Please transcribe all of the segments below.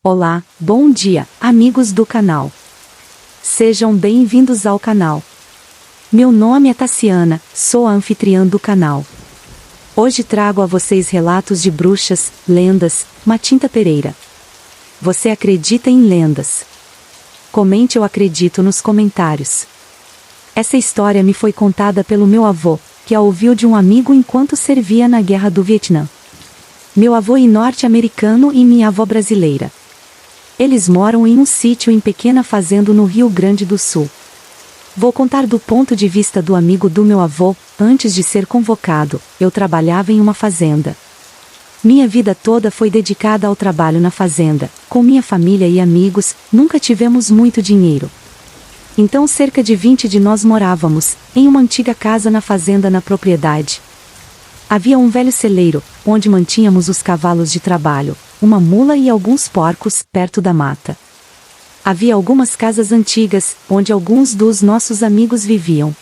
Olá, bom dia, amigos do canal. Sejam bem-vindos ao canal. Meu nome é Tassiana, sou a anfitriã do canal. Hoje trago a vocês relatos de bruxas, lendas, Matinta Pereira. Você acredita em lendas? Comente "eu acredito" nos comentários. Essa história me foi contada pelo meu avô, que a ouviu de um amigo enquanto servia na Guerra do Vietnã. Meu avô é norte-americano e minha avó brasileira. Eles moram em um sítio em pequena fazenda no Rio Grande do Sul. Vou contar do ponto de vista do amigo do meu avô. Antes de ser convocado, eu trabalhava em uma fazenda. Minha vida toda foi dedicada ao trabalho na fazenda. Com minha família e amigos, nunca tivemos muito dinheiro. Então cerca de 20 de nós morávamos em uma antiga casa na fazenda na propriedade. Havia um velho celeiro, onde mantínhamos os cavalos de trabalho, uma mula e alguns porcos, perto da mata. Havia algumas casas antigas, onde alguns dos nossos amigos viviam.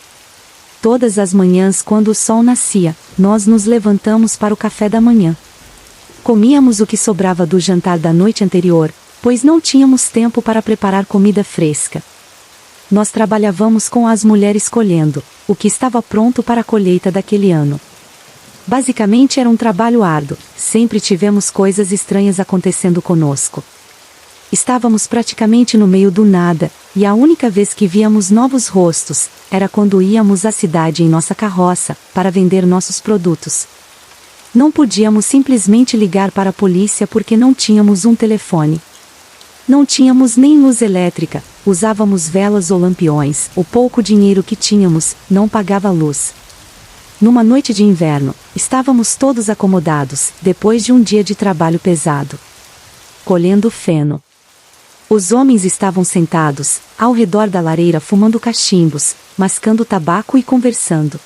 Todas as manhãs quando o sol nascia, nós nos levantamos para o café da manhã. Comíamos o que sobrava do jantar da noite anterior, pois não tínhamos tempo para preparar comida fresca. Nós trabalhávamos com as mulheres colhendo o que estava pronto para a colheita daquele ano. Basicamente era um trabalho árduo, sempre tivemos coisas estranhas acontecendo conosco. Estávamos praticamente no meio do nada, e a única vez que víamos novos rostos, era quando íamos à cidade em nossa carroça, para vender nossos produtos. Não podíamos simplesmente ligar para a polícia porque não tínhamos um telefone. Não tínhamos nem luz elétrica, usávamos velas ou lampiões, o pouco dinheiro que tínhamos, não pagava luz. Numa noite de inverno, estávamos todos acomodados, depois de um dia de trabalho pesado. Colhendo feno. Os homens estavam sentados, ao redor da lareira fumando cachimbos, mascando tabaco e conversando.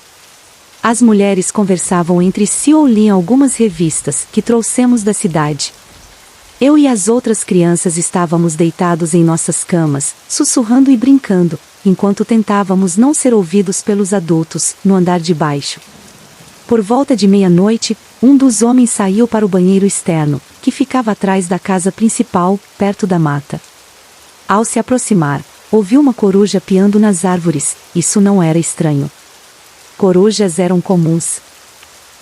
As mulheres conversavam entre si ou liam algumas revistas que trouxemos da cidade. Eu e as outras crianças estávamos deitados em nossas camas, sussurrando e brincando, enquanto tentávamos não ser ouvidos pelos adultos, no andar de baixo. Por volta de meia-noite, um dos homens saiu para o banheiro externo, que ficava atrás da casa principal, perto da mata. Ao se aproximar, ouviu uma coruja piando nas árvores. Isso não era estranho. Corujas eram comuns.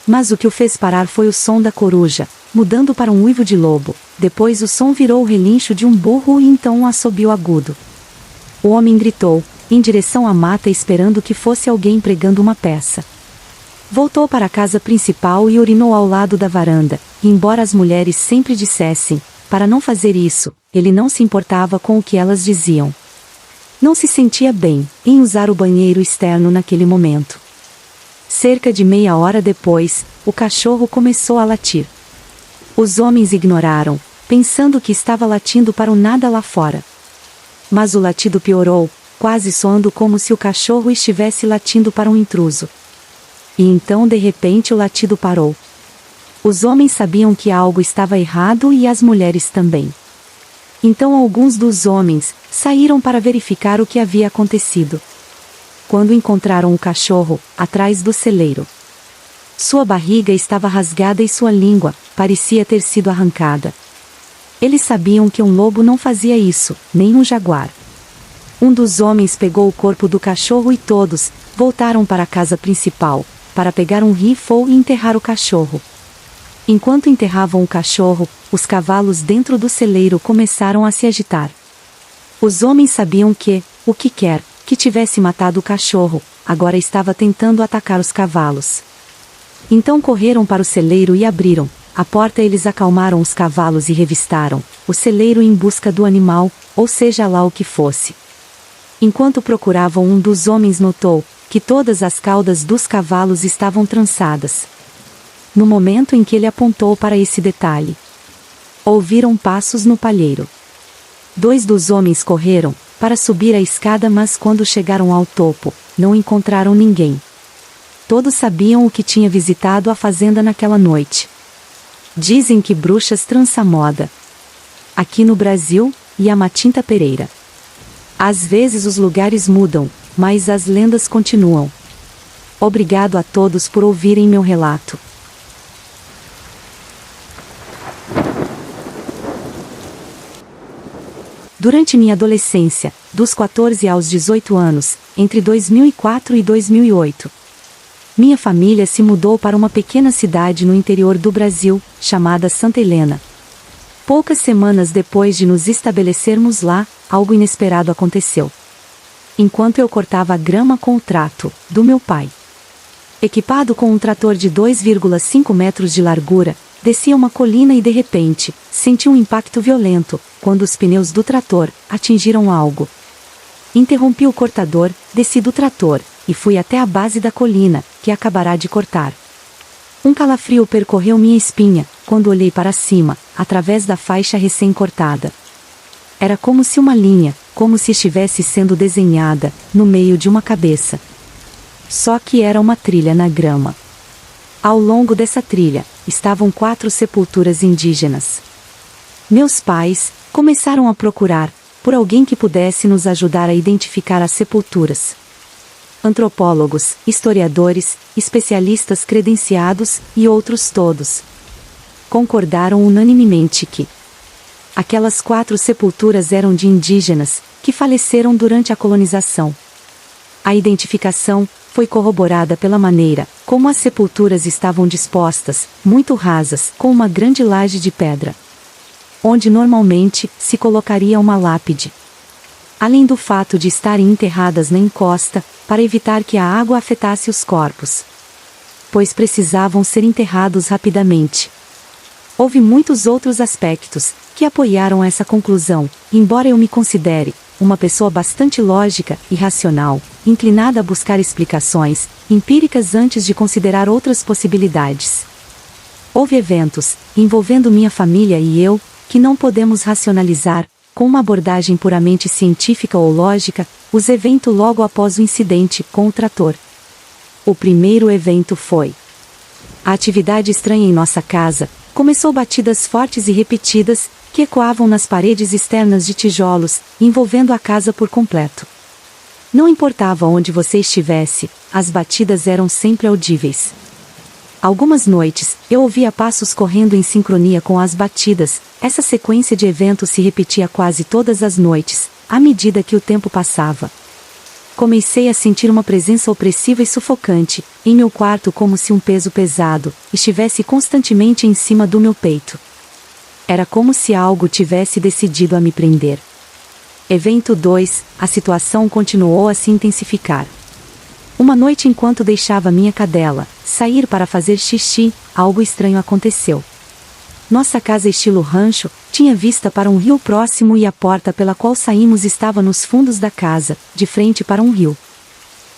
Mas o que o fez parar foi o som da coruja, mudando para um uivo de lobo. Depois o som virou o relincho de um burro e então um assobio agudo. O homem gritou, em direção à mata esperando que fosse alguém pregando uma peça. Voltou para a casa principal e urinou ao lado da varanda, e embora as mulheres sempre dissessem, para não fazer isso, ele não se importava com o que elas diziam. Não se sentia bem em usar o banheiro externo naquele momento. Cerca de meia hora depois, o cachorro começou a latir. Os homens ignoraram, pensando que estava latindo para o nada lá fora. Mas o latido piorou, quase soando como se o cachorro estivesse latindo para um intruso. E então de repente o latido parou. Os homens sabiam que algo estava errado e as mulheres também. Então alguns dos homens saíram para verificar o que havia acontecido. Quando encontraram o cachorro, atrás do celeiro. Sua barriga estava rasgada e sua língua parecia ter sido arrancada. Eles sabiam que um lobo não fazia isso, nem um jaguar. Um dos homens pegou o corpo do cachorro e todos voltaram para a casa principal, para pegar um rifle e enterrar o cachorro. Enquanto enterravam o cachorro, os cavalos dentro do celeiro começaram a se agitar. Os homens sabiam que, o que quer que tivesse matado o cachorro, agora estava tentando atacar os cavalos. Então correram para o celeiro e abriram a porta. Eles acalmaram os cavalos e revistaram o celeiro em busca do animal, ou seja lá o que fosse. Enquanto procuravam, um dos homens notou que todas as caudas dos cavalos estavam trançadas. No momento em que ele apontou para esse detalhe, ouviram passos no palheiro. 2 dos homens correram para subir a escada, mas quando chegaram ao topo, não encontraram ninguém. Todos sabiam o que tinha visitado a fazenda naquela noite. Dizem que bruxas trançam moda. Aqui no Brasil, e a Matinta Pereira. Às vezes os lugares mudam, mas as lendas continuam. Obrigado a todos por ouvirem meu relato. Durante minha adolescência, dos 14 aos 18 anos, entre 2004 e 2008. Minha família se mudou para uma pequena cidade no interior do Brasil, chamada Santa Helena. Poucas semanas depois de nos estabelecermos lá, algo inesperado aconteceu. Enquanto eu cortava a grama com o trato do meu pai. Equipado com um trator de 2,5 metros de largura, descia uma colina e de repente, senti um impacto violento, quando os pneus do trator atingiram algo. Interrompi o cortador, desci do trator, e fui até a base da colina, que acabará de cortar. Um calafrio percorreu minha espinha, quando olhei para cima, através da faixa recém-cortada. Era como se uma linha, como se estivesse sendo desenhada, no meio de uma cabeça. Só que era uma trilha na grama. Ao longo dessa trilha, estavam 4 sepulturas indígenas. Meus pais começaram a procurar por alguém que pudesse nos ajudar a identificar as sepulturas. Antropólogos, historiadores, especialistas credenciados e outros todos concordaram unanimemente que aquelas 4 sepulturas eram de indígenas que faleceram durante a colonização. A identificação foi corroborada pela maneira como as sepulturas estavam dispostas, muito rasas, com uma grande laje de pedra, onde normalmente se colocaria uma lápide. Além do fato de estarem enterradas na encosta, para evitar que a água afetasse os corpos, pois precisavam ser enterrados rapidamente. Houve muitos outros aspectos que apoiaram essa conclusão, embora eu me considere uma pessoa bastante lógica e racional, inclinada a buscar explicações empíricas antes de considerar outras possibilidades. Houve eventos, envolvendo minha família e eu, que não podemos racionalizar, com uma abordagem puramente científica ou lógica, os eventos logo após o incidente com o trator. O primeiro evento foi: a atividade estranha em nossa casa começou. Batidas fortes e repetidas, que ecoavam nas paredes externas de tijolos, envolvendo a casa por completo. Não importava onde você estivesse, as batidas eram sempre audíveis. Algumas noites, eu ouvia passos correndo em sincronia com as batidas. Essa sequência de eventos se repetia quase todas as noites, à medida que o tempo passava. Comecei a sentir uma presença opressiva e sufocante em meu quarto, como se um peso pesado estivesse constantemente em cima do meu peito. Era como se algo tivesse decidido a me prender. Evento 2, a situação continuou a se intensificar. Uma noite, enquanto deixava minha cadela sair para fazer xixi, algo estranho aconteceu. Nossa casa estilo rancho tinha vista para um rio próximo e a porta pela qual saímos estava nos fundos da casa, de frente para um rio.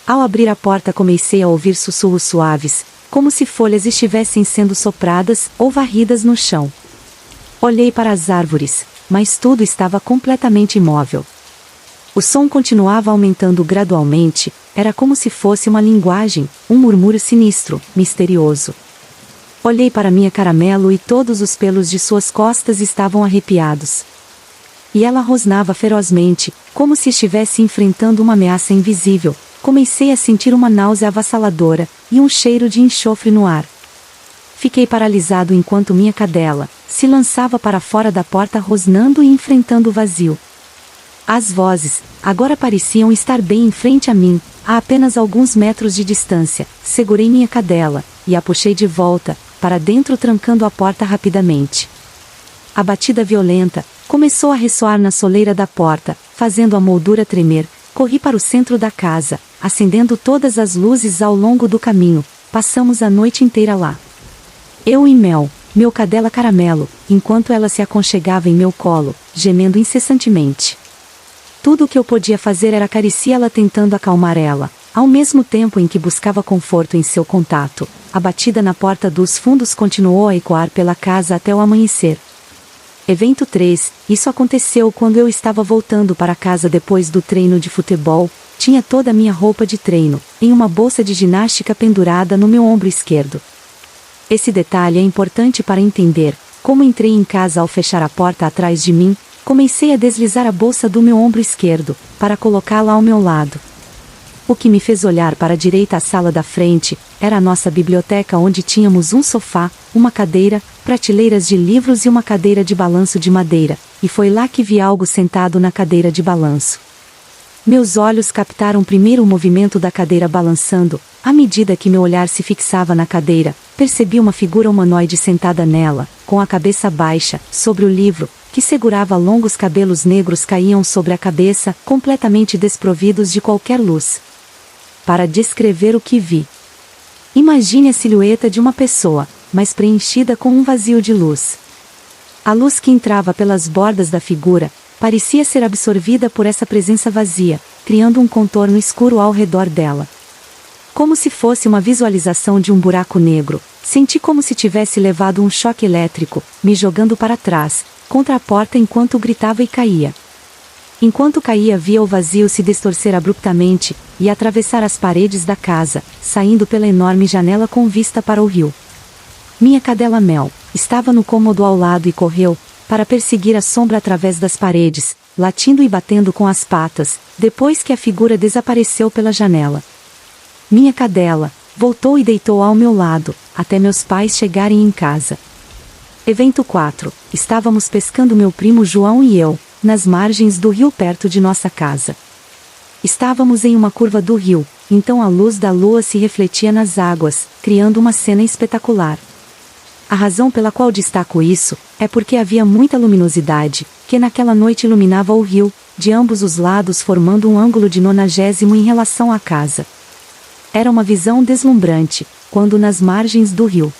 Ao abrir a porta, comecei a ouvir sussurros suaves, como se folhas estivessem sendo sopradas ou varridas no chão. Olhei para as árvores, mas tudo estava completamente imóvel. O som continuava aumentando gradualmente, era como se fosse uma linguagem, um murmúrio sinistro, misterioso. Olhei para minha caramelo e todos os pelos de suas costas estavam arrepiados. E ela rosnava ferozmente, como se estivesse enfrentando uma ameaça invisível. Comecei a sentir uma náusea avassaladora, e um cheiro de enxofre no ar. Fiquei paralisado enquanto minha cadela se lançava para fora da porta rosnando e enfrentando o vazio. As vozes, agora pareciam estar bem em frente a mim, a apenas alguns metros de distância. Segurei minha cadela, e a puxei de volta, para dentro, trancando a porta rapidamente. A batida violenta começou a ressoar na soleira da porta, fazendo a moldura tremer. Corri para o centro da casa, acendendo todas as luzes ao longo do caminho. Passamos a noite inteira lá. Eu e Mel, meu cadela caramelo, enquanto ela se aconchegava em meu colo, gemendo incessantemente. Tudo o que eu podia fazer era acariciá-la, tentando acalmar ela, ao mesmo tempo em que buscava conforto em seu contato. A batida na porta dos fundos continuou a ecoar pela casa até o amanhecer. Evento 3, isso aconteceu quando eu estava voltando para casa depois do treino de futebol. Tinha toda a minha roupa de treino, em uma bolsa de ginástica pendurada no meu ombro esquerdo. Esse detalhe é importante para entender como entrei em casa. Ao fechar a porta atrás de mim, comecei a deslizar a bolsa do meu ombro esquerdo, para colocá-la ao meu lado. O que me fez olhar para a direita. A sala da frente era a nossa biblioteca, onde tínhamos um sofá, uma cadeira, prateleiras de livros e uma cadeira de balanço de madeira, e foi lá que vi algo sentado na cadeira de balanço. Meus olhos captaram primeiro o movimento da cadeira balançando. À medida que meu olhar se fixava na cadeira, percebi uma figura humanoide sentada nela, com a cabeça baixa, sobre o livro, que segurava longos cabelos negros caíam sobre a cabeça, completamente desprovidos de qualquer luz. Para descrever o que vi, imagine a silhueta de uma pessoa, mas preenchida com um vazio de luz. A luz que entrava pelas bordas da figura, parecia ser absorvida por essa presença vazia, criando um contorno escuro ao redor dela. Como se fosse uma visualização de um buraco negro, senti como se tivesse levado um choque elétrico, me jogando para trás, contra a porta enquanto gritava e caía. Enquanto caía via o vazio se distorcer abruptamente, e atravessar as paredes da casa, saindo pela enorme janela com vista para o rio. Minha cadela Mel estava no cômodo ao lado e correu, para perseguir a sombra através das paredes, latindo e batendo com as patas, depois que a figura desapareceu pela janela. Minha cadela voltou e deitou ao meu lado, até meus pais chegarem em casa. Evento 4. Estávamos pescando meu primo João e eu, nas margens do rio perto de nossa casa. Estávamos em uma curva do rio, então a luz da lua se refletia nas águas, criando uma cena espetacular. A razão pela qual destaco isso, é porque havia muita luminosidade, que naquela noite iluminava o rio, de ambos os lados formando um ângulo de 90 em relação à casa. Era uma visão deslumbrante, quando nas margens do rio.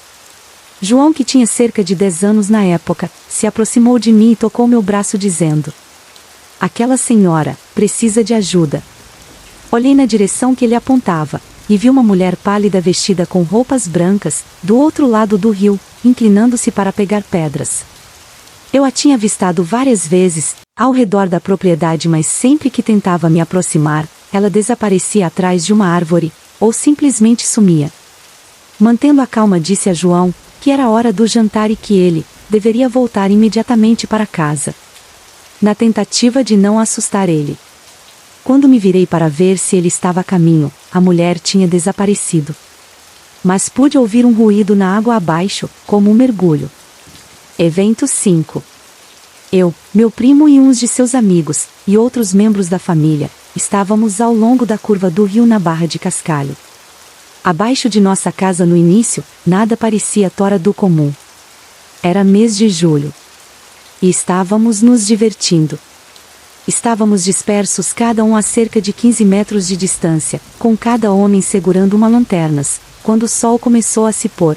João, que tinha cerca de 10 anos na época, se aproximou de mim e tocou meu braço dizendo: "Aquela senhora precisa de ajuda." Olhei na direção que ele apontava, e vi uma mulher pálida vestida com roupas brancas, do outro lado do rio, inclinando-se para pegar pedras. Eu a tinha avistado várias vezes, ao redor da propriedade, mas sempre que tentava me aproximar, ela desaparecia atrás de uma árvore, ou simplesmente sumia. Mantendo a calma, disse a João que era hora do jantar e que ele deveria voltar imediatamente para casa. Na tentativa de não assustar ele. Quando me virei para ver se ele estava a caminho, a mulher tinha desaparecido. Mas pude ouvir um ruído na água abaixo, como um mergulho. Evento 5. Eu, meu primo e uns de seus amigos, e outros membros da família, estávamos ao longo da curva do rio na Barra de Cascalho. Abaixo de nossa casa no início, nada parecia fora do comum. Era mês de julho. E estávamos nos divertindo. Estávamos dispersos, cada um a cerca de 15 metros de distância, com cada homem segurando uma lanterna, quando o sol começou a se pôr.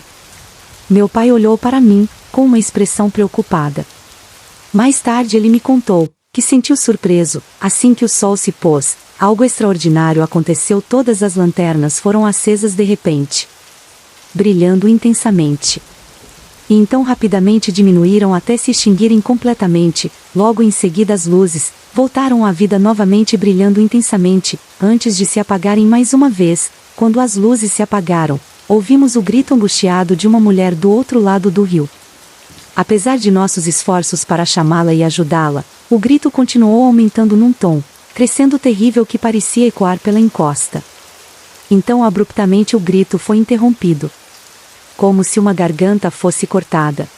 Meu pai olhou para mim, com uma expressão preocupada. Mais tarde ele me contou que sentiu surpreso, assim que o sol se pôs, algo extraordinário aconteceu, todas as lanternas foram acesas de repente, brilhando intensamente. E então rapidamente diminuíram até se extinguirem completamente, logo em seguida as luzes voltaram à vida novamente brilhando intensamente, antes de se apagarem mais uma vez. Quando as luzes se apagaram, ouvimos o grito angustiado de uma mulher do outro lado do rio. Apesar de nossos esforços para chamá-la e ajudá-la, o grito continuou aumentando num tom, crescendo terrível que parecia ecoar pela encosta. Então abruptamente o grito foi interrompido. Como se uma garganta fosse cortada.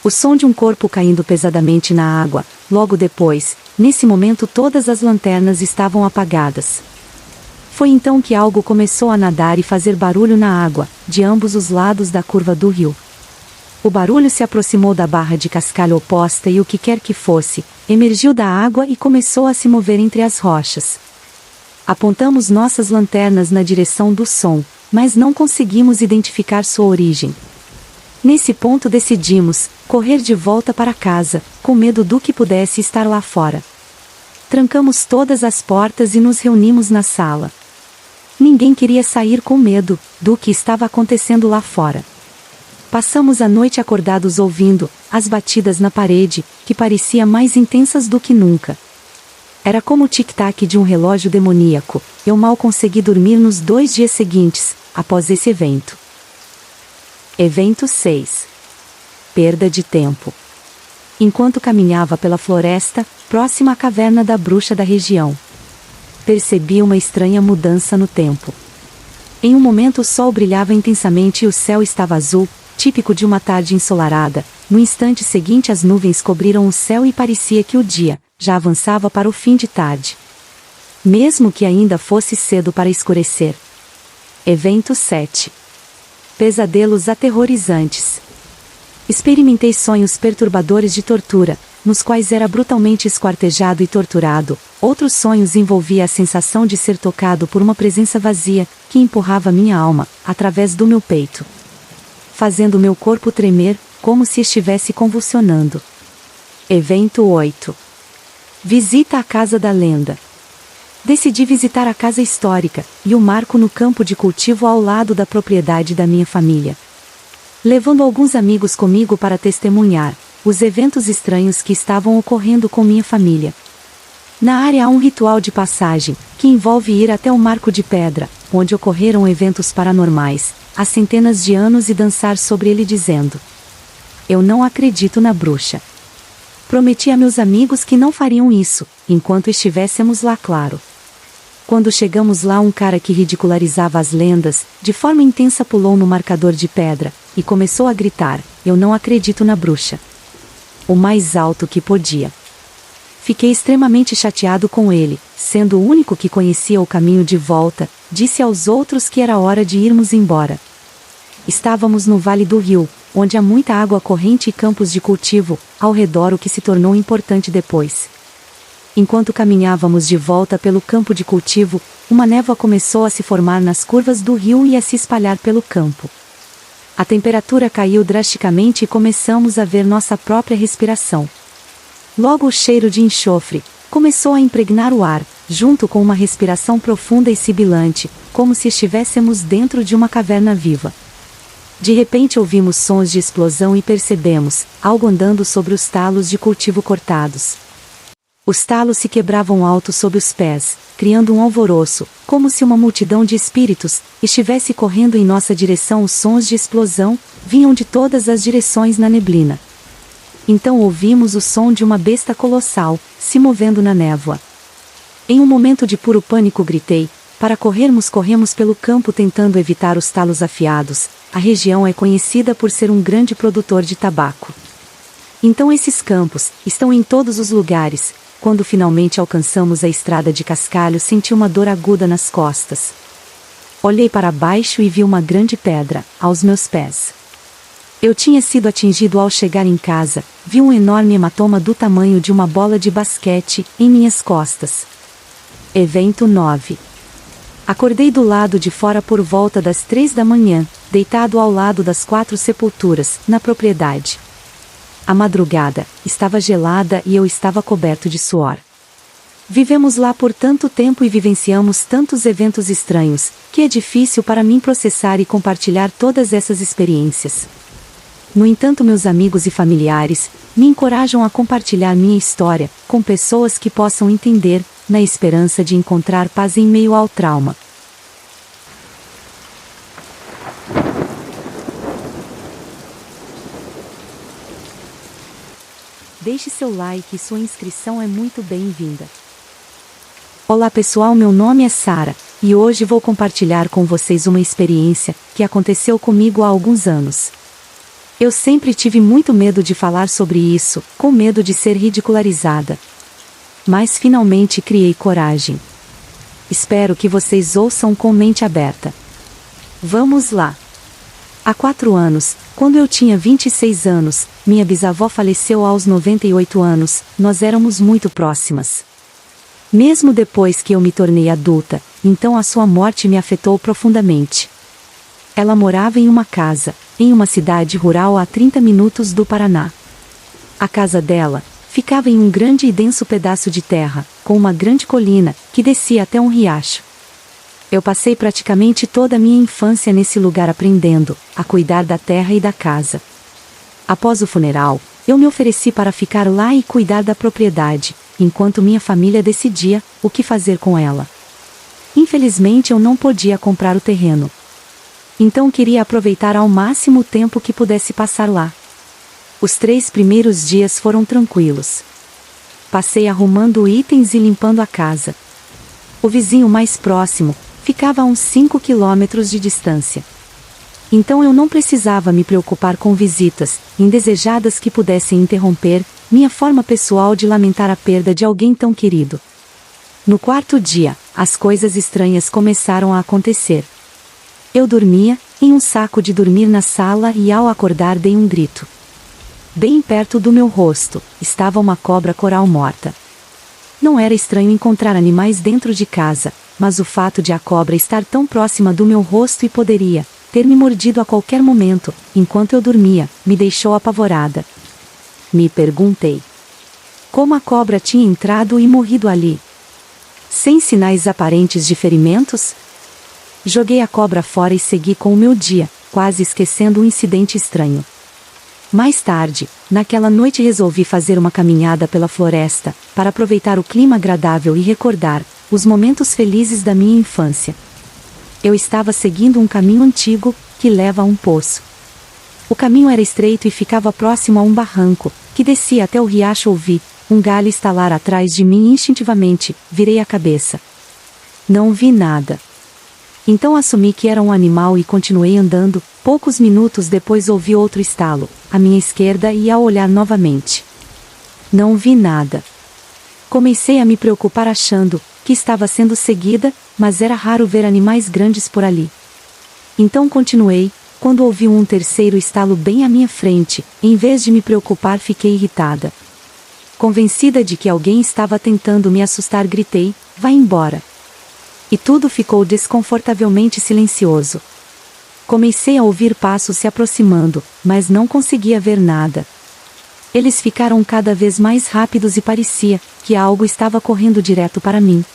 O som de um corpo caindo pesadamente na água, logo depois, nesse momento todas as lanternas estavam apagadas. Foi então que algo começou a nadar e fazer barulho na água, de ambos os lados da curva do rio. O barulho se aproximou da barra de cascalho oposta e o que quer que fosse, emergiu da água e começou a se mover entre as rochas. Apontamos nossas lanternas na direção do som, mas não conseguimos identificar sua origem. Nesse ponto decidimos correr de volta para casa, com medo do que pudesse estar lá fora. Trancamos todas as portas e nos reunimos na sala. Ninguém queria sair com medo do que estava acontecendo lá fora. Passamos a noite acordados ouvindo as batidas na parede, que parecia mais intensas do que nunca. Era como o tic-tac de um relógio demoníaco. Eu mal consegui dormir nos 2 dias seguintes, após esse evento. Evento 6. Perda de tempo. Enquanto caminhava pela floresta, próxima à caverna da bruxa da região, percebi uma estranha mudança no tempo. Em um momento o sol brilhava intensamente e o céu estava azul, típico de uma tarde ensolarada. No instante seguinte as nuvens cobriram o céu e parecia que o dia já avançava para o fim de tarde, mesmo que ainda fosse cedo para escurecer. Evento 7. Pesadelos aterrorizantes. Experimentei sonhos perturbadores de tortura, nos quais era brutalmente esquartejado e torturado. Outros sonhos envolvia a sensação de ser tocado por uma presença vazia, que empurrava minha alma, através do meu peito, fazendo meu corpo tremer, como se estivesse convulsionando. Evento 8. Visita à Casa da Lenda. Decidi visitar a casa histórica, e o marco no campo de cultivo ao lado da propriedade da minha família, levando alguns amigos comigo para testemunhar os eventos estranhos que estavam ocorrendo com minha família. Na área há um ritual de passagem, que envolve ir até o marco de pedra, onde ocorreram eventos paranormais, há centenas de anos e dançar sobre ele dizendo: "Eu não acredito na bruxa." Prometi a meus amigos que não fariam isso, enquanto estivéssemos lá, claro. Quando chegamos lá, um cara que ridicularizava as lendas, de forma intensa pulou no marcador de pedra, e começou a gritar: "Eu não acredito na bruxa." O mais alto que podia. Fiquei extremamente chateado com ele, sendo o único que conhecia o caminho de volta. Disse aos outros que era hora de irmos embora. Estávamos no Vale do Rio, onde há muita água corrente e campos de cultivo, ao redor, o que se tornou importante depois. Enquanto caminhávamos de volta pelo campo de cultivo, uma névoa começou a se formar nas curvas do rio e a se espalhar pelo campo. A temperatura caiu drasticamente e começamos a ver nossa própria respiração. Logo o cheiro de enxofre começou a impregnar o ar, junto com uma respiração profunda e sibilante, como se estivéssemos dentro de uma caverna viva. De repente ouvimos sons de explosão e percebemos algo andando sobre os talos de cultivo cortados. Os talos se quebravam alto sob os pés, criando um alvoroço, como se uma multidão de espíritos estivesse correndo em nossa direção. Os sons de explosão vinham de todas as direções na neblina. Então ouvimos o som de uma besta colossal, se movendo na névoa. Em um momento de puro pânico gritei: "Para corrermos!" Corremos pelo campo tentando evitar os talos afiados. A região é conhecida por ser um grande produtor de tabaco. Então esses campos estão em todos os lugares. Quando finalmente alcançamos a estrada de cascalho, senti uma dor aguda nas costas. Olhei para baixo e vi uma grande pedra aos meus pés. Eu tinha sido atingido ao chegar em casa. Vi um enorme hematoma do tamanho de uma bola de basquete em minhas costas. Evento 9. Acordei do lado de fora por volta das 3 da manhã, deitado ao lado das 4 sepulturas, na propriedade. A madrugada estava gelada e eu estava coberto de suor. Vivemos lá por tanto tempo e vivenciamos tantos eventos estranhos, que é difícil para mim processar e compartilhar todas essas experiências. No entanto, meus amigos e familiares me encorajam a compartilhar minha história com pessoas que possam entender, na esperança de encontrar paz em meio ao trauma. Deixe seu like e sua inscrição é muito bem-vinda. Olá pessoal, meu nome é Sara, e hoje vou compartilhar com vocês uma experiência que aconteceu comigo há alguns anos. Eu sempre tive muito medo de falar sobre isso, com medo de ser ridicularizada. Mas finalmente criei coragem. Espero que vocês ouçam com mente aberta. Vamos lá! Há 4 anos, quando eu tinha 26 anos, minha bisavó faleceu aos 98 anos, nós éramos muito próximas. Mesmo depois que eu me tornei adulta, então a sua morte me afetou profundamente. Ela morava em uma casa, em uma cidade rural a 30 minutos do Paraná. A casa dela ficava em um grande e denso pedaço de terra, com uma grande colina, que descia até um riacho. Eu passei praticamente toda a minha infância nesse lugar aprendendo a cuidar da terra e da casa. Após o funeral, eu me ofereci para ficar lá e cuidar da propriedade, enquanto minha família decidia o que fazer com ela. Infelizmente eu não podia comprar o terreno. Então queria aproveitar ao máximo o tempo que pudesse passar lá. Os 3 primeiros dias foram tranquilos. Passei arrumando itens e limpando a casa. O vizinho mais próximo ficava a uns 5 quilômetros de distância. Então eu não precisava me preocupar com visitas indesejadas que pudessem interromper minha forma pessoal de lamentar a perda de alguém tão querido. No quarto dia, as coisas estranhas começaram a acontecer. Eu dormia em um saco de dormir na sala e ao acordar dei um grito. Bem perto do meu rosto, estava uma cobra coral morta. Não era estranho encontrar animais dentro de casa, mas o fato de a cobra estar tão próxima do meu rosto e poderia ter me mordido a qualquer momento, enquanto eu dormia, me deixou apavorada. Me perguntei como a cobra tinha entrado e morrido ali. Sem sinais aparentes de ferimentos? Joguei a cobra fora e segui com o meu dia, quase esquecendo um incidente estranho. Mais tarde, naquela noite resolvi fazer uma caminhada pela floresta, para aproveitar o clima agradável e recordar os momentos felizes da minha infância. Eu estava seguindo um caminho antigo, que leva a um poço. O caminho era estreito e ficava próximo a um barranco, que descia até o riacho. Ouvi um galho estalar atrás de mim e instintivamente, virei a cabeça. Não vi nada. Então assumi que era um animal e continuei andando. Poucos minutos depois ouvi outro estalo, à minha esquerda, e ao olhar novamente, não vi nada. Comecei a me preocupar achando que estava sendo seguida, mas era raro ver animais grandes por ali. Então continuei, quando ouvi um terceiro estalo bem à minha frente. Em vez de me preocupar, fiquei irritada. Convencida de que alguém estava tentando me assustar, gritei: "Vá embora!" E tudo ficou desconfortavelmente silencioso. Comecei a ouvir passos se aproximando, mas não conseguia ver nada. Eles ficaram cada vez mais rápidos e parecia que algo estava correndo direto para mim.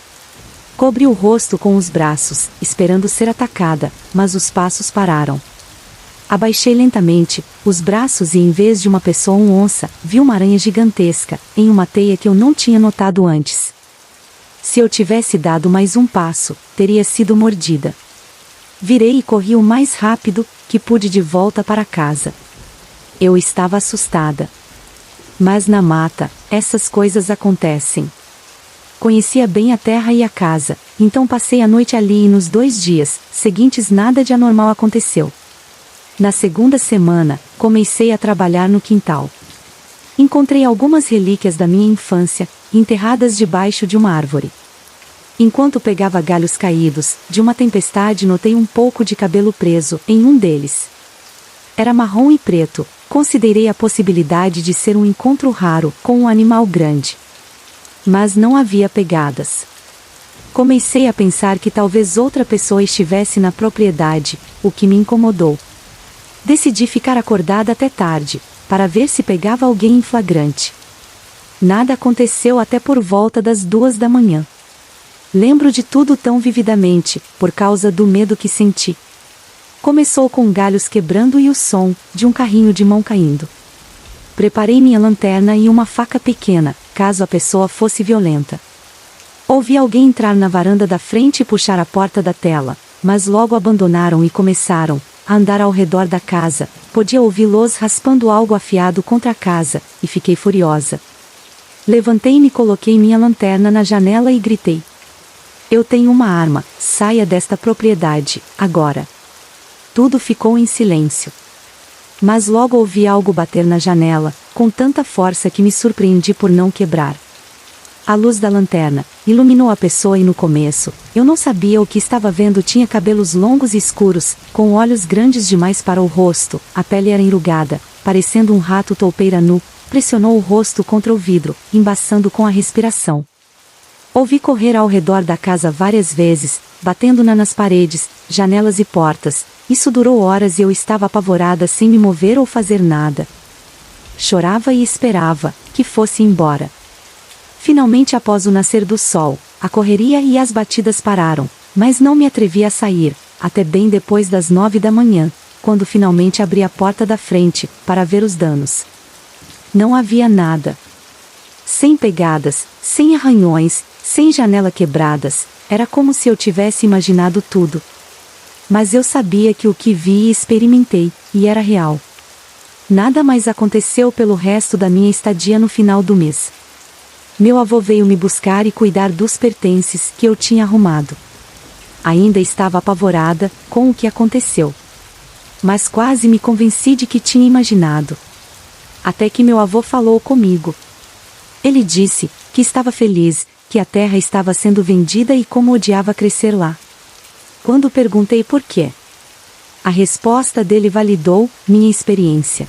Cobri o rosto com os braços, esperando ser atacada, mas os passos pararam. Abaixei lentamente os braços e, em vez de uma pessoa, onça, vi uma aranha gigantesca, em uma teia que eu não tinha notado antes. Se eu tivesse dado mais um passo, teria sido mordida. Virei e corri o mais rápido que pude de volta para casa. Eu estava assustada. Mas na mata, essas coisas acontecem. Conhecia bem a terra e a casa, então passei a noite ali e nos 2 dias seguintes nada de anormal aconteceu. Na segunda semana, comecei a trabalhar no quintal. Encontrei algumas relíquias da minha infância, enterradas debaixo de uma árvore. Enquanto pegava galhos caídos de uma tempestade, notei um pouco de cabelo preso em um deles. Era marrom e preto. Considerei a possibilidade de ser um encontro raro com um animal grande. Mas não havia pegadas. Comecei a pensar que talvez outra pessoa estivesse na propriedade, o que me incomodou. Decidi ficar acordada até tarde, para ver se pegava alguém em flagrante. Nada aconteceu até por volta das 2 da manhã. Lembro de tudo tão vividamente, por causa do medo que senti. Começou com galhos quebrando e o som de um carrinho de mão caindo. Preparei minha lanterna e uma faca pequena, caso a pessoa fosse violenta. Ouvi alguém entrar na varanda da frente e puxar a porta da tela, mas logo abandonaram e começaram a andar ao redor da casa. Podia ouvi-los raspando algo afiado contra a casa, e fiquei furiosa. Levantei-me e coloquei minha lanterna na janela e gritei: "Eu tenho uma arma, saia desta propriedade, agora." Tudo ficou em silêncio. Mas logo ouvi algo bater na janela, com tanta força que me surpreendi por não quebrar. A luz da lanterna iluminou a pessoa e no começo, eu não sabia o que estava vendo. Tinha cabelos longos e escuros, com olhos grandes demais para o rosto, a pele era enrugada, parecendo um rato toupeira nu. Pressionou o rosto contra o vidro, embaçando com a respiração. Ouvi correr ao redor da casa várias vezes, batendo-na nas paredes, janelas e portas. Isso durou horas e eu estava apavorada sem me mover ou fazer nada. Chorava e esperava que fosse embora. Finalmente, após o nascer do sol, a correria e as batidas pararam, mas não me atrevi a sair, até bem depois das 9 da manhã, quando finalmente abri a porta da frente, para ver os danos. Não havia nada. Sem pegadas, sem arranhões, sem janela quebradas, era como se eu tivesse imaginado tudo. Mas eu sabia que o que vi e experimentei, e era real. Nada mais aconteceu pelo resto da minha estadia no final do mês. Meu avô veio me buscar e cuidar dos pertences que eu tinha arrumado. Ainda estava apavorada com o que aconteceu. mas quase me convenci de que tinha imaginado. Até que meu avô falou comigo. Ele disse que estava feliz, que a terra estava sendo vendida e como odiava crescer lá. Quando perguntei por quê, a resposta dele validou minha experiência.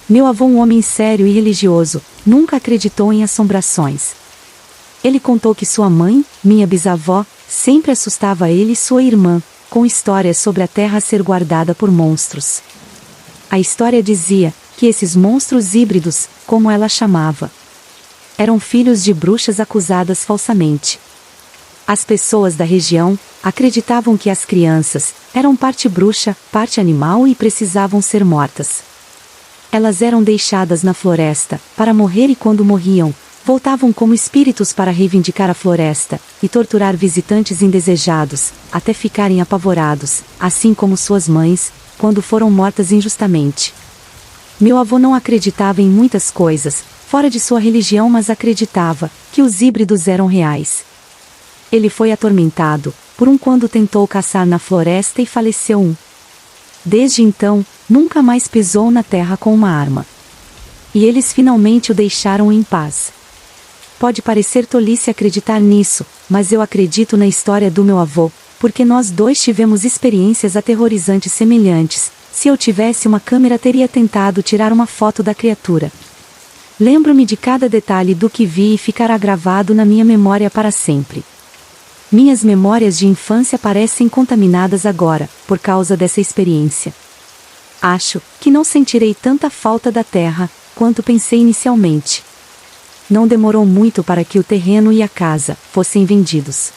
Meu avô, um homem sério e religioso, nunca acreditou em assombrações. Ele contou que sua mãe, minha bisavó, sempre assustava ele e sua irmã, com histórias sobre a terra ser guardada por monstros. A história dizia que esses monstros híbridos, como ela chamava, eram filhos de bruxas acusadas falsamente. As pessoas da região acreditavam que as crianças eram parte bruxa, parte animal e precisavam ser mortas. Elas eram deixadas na floresta para morrer e quando morriam, voltavam como espíritos para reivindicar a floresta e torturar visitantes indesejados, até ficarem apavorados, assim como suas mães, quando foram mortas injustamente. Meu avô não acreditava em muitas coisas, fora de sua religião, mas acreditava que os híbridos eram reais. Ele foi atormentado por quando tentou caçar na floresta e faleceu. Desde então, nunca mais pisou na terra com uma arma. E eles finalmente o deixaram em paz. Pode parecer tolice acreditar nisso, mas eu acredito na história do meu avô, porque nós dois tivemos experiências aterrorizantes semelhantes. Se eu tivesse uma câmera, teria tentado tirar uma foto da criatura. Lembro-me de cada detalhe do que vi e ficará gravado na minha memória para sempre. Minhas memórias de infância parecem contaminadas agora, por causa dessa experiência. Acho que não sentirei tanta falta da terra, quanto pensei inicialmente. Não demorou muito para que o terreno e a casa fossem vendidos.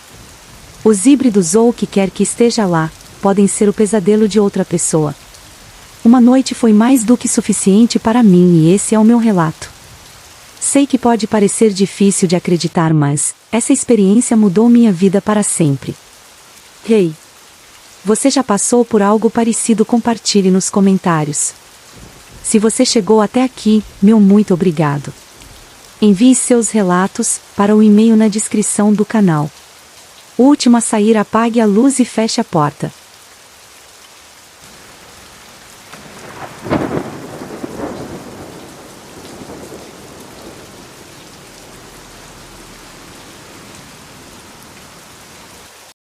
Os híbridos ou o que quer que esteja lá, podem ser o pesadelo de outra pessoa. Uma noite foi mais do que suficiente para mim e esse é o meu relato. Sei que pode parecer difícil de acreditar, mas essa experiência mudou minha vida para sempre. Hey! Você já passou por algo parecido? Compartilhe nos comentários. Se você chegou até aqui, meu muito obrigado. Envie seus relatos para o e-mail na descrição do canal. O último a sair, apague a luz e feche a porta.